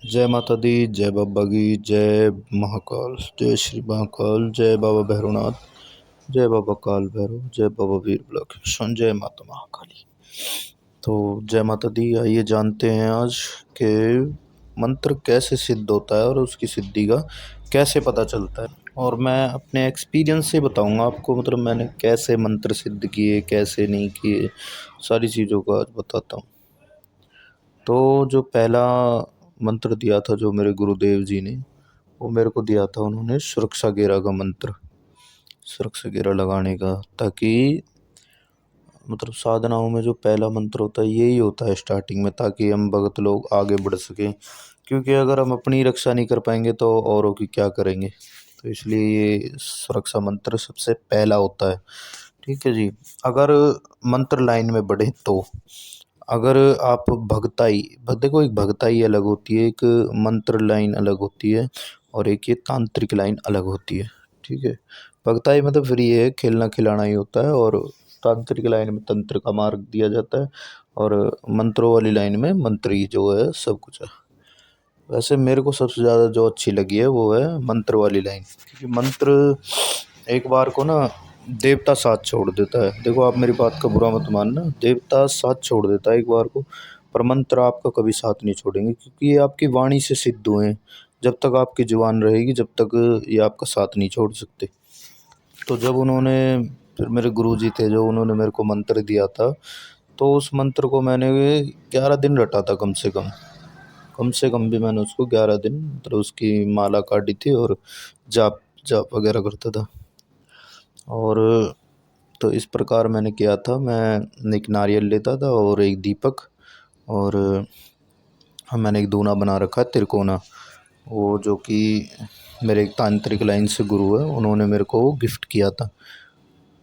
जय माता दी, जय बाबा की, जय महाकाल, जय श्री महाकाल, जय बाबा भैरवनाथ, जय बाबा काल भैरव, जय बाबा वीर ब्लॉक, जय माता महाकाली। तो जय माता दी, आइए जानते हैं आज के मंत्र कैसे सिद्ध होता है और उसकी सिद्धि का कैसे पता चलता है। और मैं अपने एक्सपीरियंस से बताऊंगा आपको, मतलब मैंने कैसे मंत्र सिद्ध किए, कैसे नहीं किए, सारी चीज़ों का आज बताता हूँ। तो जो पहला मंत्र दिया था जो मेरे गुरुदेव जी ने, वो मेरे को दिया था उन्होंने सुरक्षा घेरा का मंत्र, सुरक्षा घेरा लगाने का, ताकि मतलब साधनाओं में जो पहला मंत्र होता है यही होता है स्टार्टिंग में, ताकि हम भगत लोग आगे बढ़ सकें। क्योंकि अगर हम अपनी रक्षा नहीं कर पाएंगे तो औरों की क्या करेंगे। तो इसलिए ये सुरक्षा मंत्र सबसे पहला होता है। ठीक है जी। अगर मंत्र लाइन में बढ़े तो अगर आप भगताई, देखो एक भगताई अलग होती है, एक मंत्र लाइन अलग होती है, और एक ये तांत्रिक लाइन अलग होती है। ठीक है। भगताई मतलब फिर ये खेलना खिलाना ही होता है, और तांत्रिक लाइन में तंत्र का मार्ग दिया जाता है, और मंत्रों वाली लाइन में मंत्र ही जो है सब कुछ है। वैसे मेरे को सबसे ज़्यादा जो अच्छी लगी है वो है मंत्र वाली लाइन, क्योंकि मंत्र एक बार को ना देवता साथ छोड़ देता है। देखो आप मेरी बात का बुरा मत मानना, देवता साथ छोड़ देता है एक बार को, पर मंत्र आपका कभी साथ नहीं छोड़ेंगे, क्योंकि ये आपकी वाणी से सिद्ध हुए हैं। जब तक आपकी जुबान रहेगी जब तक ये आपका साथ नहीं छोड़ सकते। तो जब उन्होंने, फिर मेरे गुरुजी थे जो उन्होंने मेरे को मंत्र दिया था, तो उस मंत्र को मैंने 11 दिन रटा था, कम से कम भी मैंने उसको 11 दिन मतलब उसकी माला काटी थी, और जाप जाप वगैरह करता था। और तो इस प्रकार मैंने किया था। मैं एक नारियल लेता था और एक दीपक, और मैंने एक दूना बना रखा है त्रिकोना, वो जो कि मेरे एक तांत्रिक लाइन से गुरु है, उन्होंने मेरे को वो गिफ्ट किया था।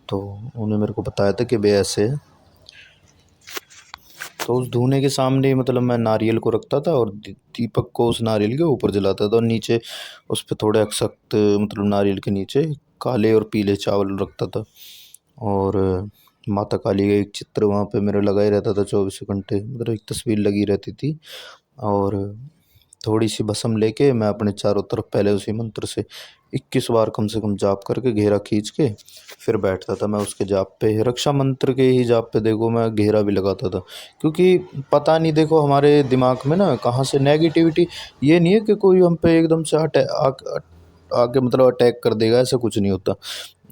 तो उन्होंने मेरे को बताया था कि भाई ऐसे है। तो उस धूने के सामने मतलब मैं नारियल को रखता था, और दीपक को उस नारियल के ऊपर जलाता था, और नीचे उस पर थोड़े अक्षत मतलब नारियल के नीचे काले और पीले चावल रखता था। और माता काली का एक चित्र वहाँ पे मेरा लगा ही रहता था 24 घंटे, मतलब एक तस्वीर लगी रहती थी। और थोड़ी सी भस्म लेके मैं अपने चारों तरफ पहले उसी मंत्र से 21 बार कम से कम जाप करके घेरा खींच के फिर बैठता था मैं उसके जाप पे। रक्षा मंत्र के ही जाप पे देखो मैं घेरा भी लगाता था, क्योंकि पता नहीं देखो हमारे दिमाग में ना कहाँ से नेगेटिविटी, ये नहीं है कि कोई हम पे एकदम से आके मतलब अटैक कर देगा, ऐसा कुछ नहीं होता।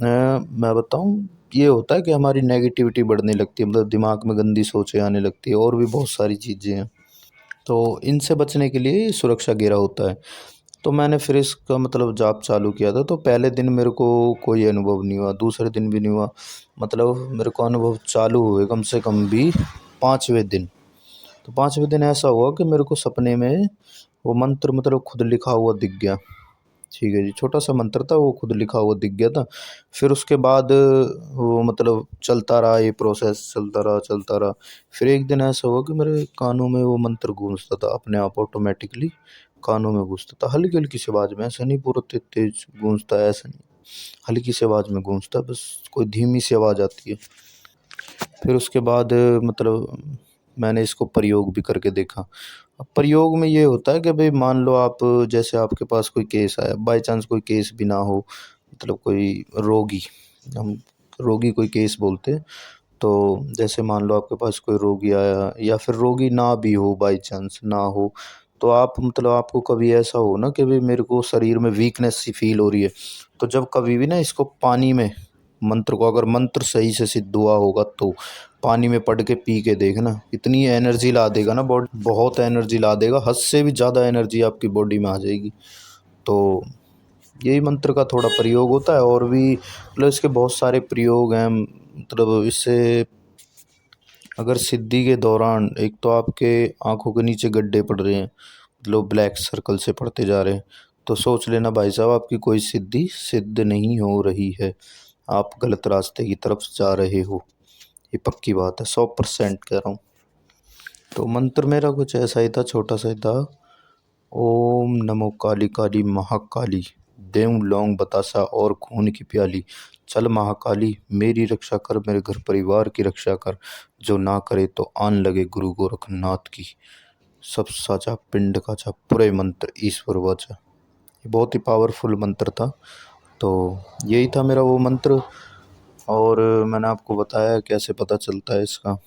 मैं बताऊं, ये होता है कि हमारी नेगेटिविटी बढ़ने लगती है, मतलब दिमाग में गंदी सोचें आने लगती है, और भी बहुत सारी चीज़ें हैं। तो इनसे बचने के लिए सुरक्षा घेरा होता है। तो मैंने फिर इसका मतलब जाप चालू किया था। तो पहले दिन मेरे को कोई अनुभव नहीं हुआ, दूसरे दिन भी नहीं हुआ, मतलब मेरे को अनुभव चालू हुए कम से कम भी 5वें दिन। तो 5वें दिन ऐसा हुआ कि मेरे को सपने में वो मंत्र मतलब खुद लिखा हुआ दिख गया। ठीक है जी, छोटा सा मंत्र था, वो खुद लिखा हुआ दिख गया था। फिर उसके बाद वो मतलब चलता रहा, ये प्रोसेस चलता रहा। फिर एक दिन ऐसा हुआ कि मेरे कानों में वो मंत्र गूंजता था अपने आप, ऑटोमेटिकली कानों में गूंजता था, हल्की हल्की सी आवाज़ में, ऐसा नहीं पूरा तेज गूंजता है, ऐसा नहीं, हल्की सी आवाज़ में गूंजता है, बस कोई धीमी सी आवाज़ आती है। फिर उसके बाद मतलब मैंने इसको प्रयोग भी करके देखा। अब प्रयोग में ये होता है कि भाई मान लो आप, जैसे आपके पास कोई केस आया, बाय चांस कोई केस भी ना हो, मतलब कोई रोगी, हम रोगी कोई केस बोलते हैं। तो जैसे मान लो आपके पास कोई रोगी आया, या फिर रोगी ना भी हो, बाय चांस ना हो, तो आप मतलब आपको कभी ऐसा हो ना कि भाई मेरे को शरीर में वीकनेस सी फील हो रही है, तो जब कभी भी ना इसको पानी में, मंत्र को अगर मंत्र सही से सिद्ध हुआ होगा तो पानी में पड़ के पी के देखना, इतनी एनर्जी ला देगा ना, बॉडी बहुत एनर्जी ला देगा, हद से भी ज़्यादा एनर्जी आपकी बॉडी में आ जाएगी। तो यही मंत्र का थोड़ा प्रयोग होता है, और भी मतलब इसके बहुत सारे प्रयोग हैं। मतलब इससे अगर सिद्धि के दौरान, एक तो आपके आंखों के नीचे गड्ढे पड़ रहे हैं, मतलब ब्लैक सर्कल से पड़ते जा रहे हैं, तो सोच लेना भाई साहब आपकी कोई सिद्धि सिद्ध नहीं हो रही है, आप गलत रास्ते की तरफ जा रहे हो। ये पक्की बात है, 100% कह रहा हूँ। तो मंत्र मेरा कुछ ऐसा ही था, छोटा सा ही था। ओम नमो काली काली महाकाली, देव लौंग बतासा और खून की प्याली, चल महाकाली मेरी रक्षा कर, मेरे घर परिवार की रक्षा कर, जो ना करे तो आन लगे गुरु गोरखनाथ की। सब साचा पिंड काचा पूरे मंत्र ईश्वर वाचा। ये बहुत ही पावरफुल मंत्र था। तो यही था मेरा वो मंत्र। और मैंने आपको बताया कैसे पता चलता है इसका।